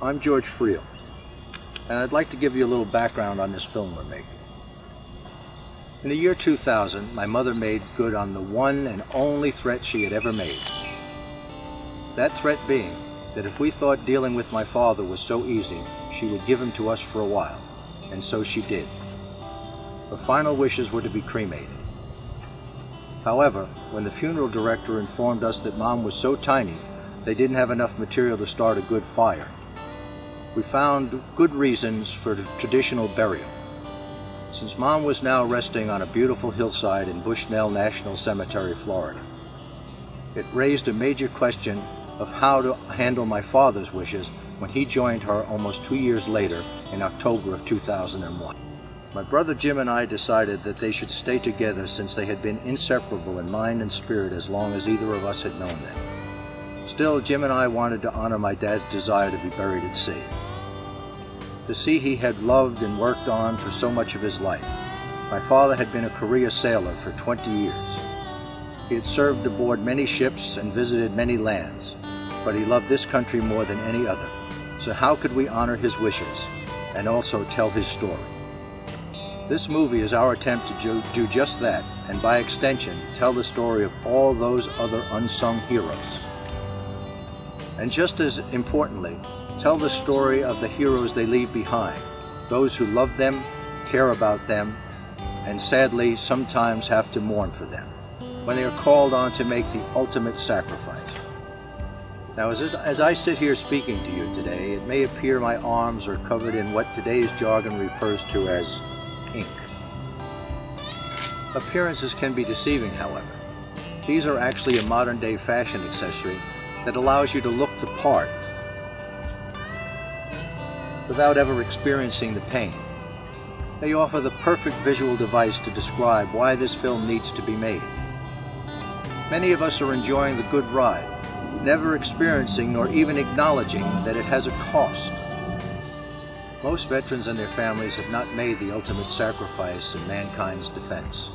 I'm George Friel, and I'd like to give you a little background on this film we're making. In the year 2000, my mother made good on the one and only threat she had ever made. That threat being that if we thought dealing with my father was so easy, she would give him to us for a while, and so she did. Her final wishes were to be cremated. However, when the funeral director informed us that Mom was so tiny they didn't have enough material to start a good fire, we found good reasons for the traditional burial. Since Mom was now resting on a beautiful hillside in Bushnell National Cemetery, Florida, it raised a major question of how to handle my father's wishes when he joined her almost 2 years later in October of 2001. My brother Jim and I decided that they should stay together since they had been inseparable in mind and spirit as long as either of us had known them. Still, Jim and I wanted to honor my dad's desire to be buried at sea. The sea he had loved and worked on for so much of his life. My father had been a Korea sailor for 20 years. He had served aboard many ships and visited many lands, but he loved this country more than any other. So how could we honor his wishes and also tell his story? This movie is our attempt to do just that, and by extension, tell the story of all those other unsung heroes. And just as importantly, tell the story of the heroes they leave behind, those who love them, care about them, and sadly sometimes have to mourn for them, when they are called on to make the ultimate sacrifice. Now, as I sit here speaking to you today, it may appear my arms are covered in what today's jargon refers to as ink. Appearances can be deceiving, however. These are actually a modern-day fashion accessory that allows you to look the part without ever experiencing the pain. They offer the perfect visual device to describe why this film needs to be made. Many of us are enjoying the good ride, never experiencing nor even acknowledging that it has a cost. Most veterans and their families have not made the ultimate sacrifice in mankind's defense.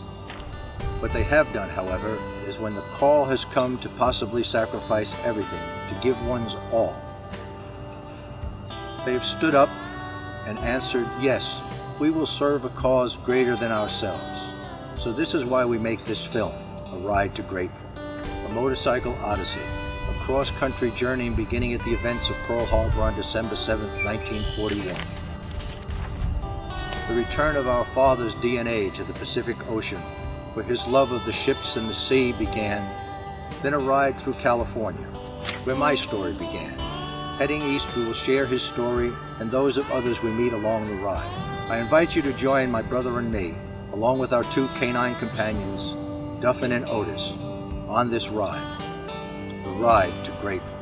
What they have done, however, is when the call has come to possibly sacrifice everything, to give one's all, they have stood up and answered, yes, we will serve a cause greater than ourselves. So this is why we make this film, A Ride to Grateful, a motorcycle odyssey, a cross-country journey beginning at the events of Pearl Harbor on December 7th, 1941. The return of our father's DNA to the Pacific Ocean, where his love of the ships and the sea began, then a ride through California, where my story began. Heading east, we will share his story and those of others we meet along the ride. I invite you to join my brother and me, along with our two canine companions, Duffin and Otis, on this ride, the ride to Grateful.